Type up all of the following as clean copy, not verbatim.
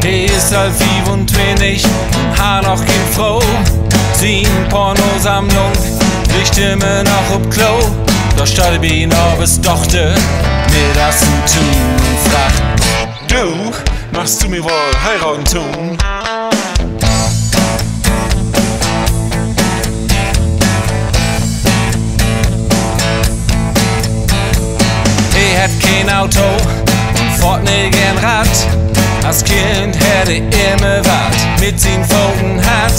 He ist halt 25 und ha noch kein Frau. Sien Pornosammlung liegt immer noch ob Klo. Da steht ihn ob es Tochter mir das tun und fragt: Du, machst du mir wohl heiraten tun? Er hat kein Auto und fährt nicht gern Rad. Als Kind hätte immer wat mit sin Pfoten hat.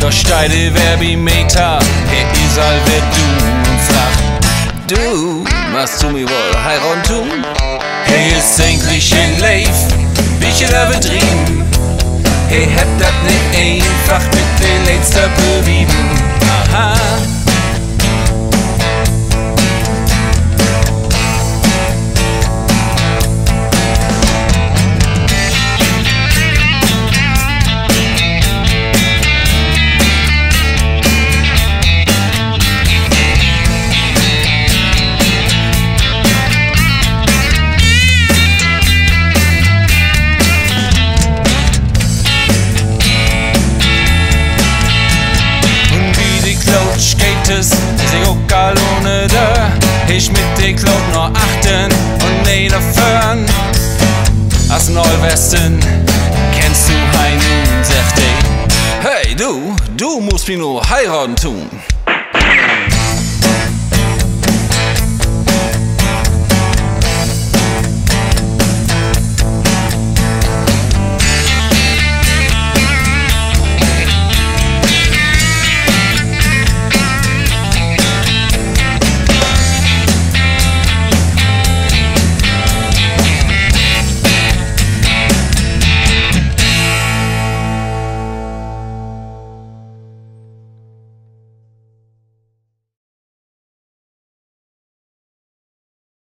Da steht der Verbimeter, ist all wer du und fragt: Du, machst du mir wohl heiraten tun? Hey, ist eigentlich ein Leif, bisschen übertrieben. Hey, hat das nicht einfach mit den letzten bewiesen. Aha. Ist ich auch gar ohne da. Ich mit de Klot nur achten und nicht aufhören. Als Neuwesten kennst du Heinen, sagt ey: Hey du musst mich nur heiraten tun.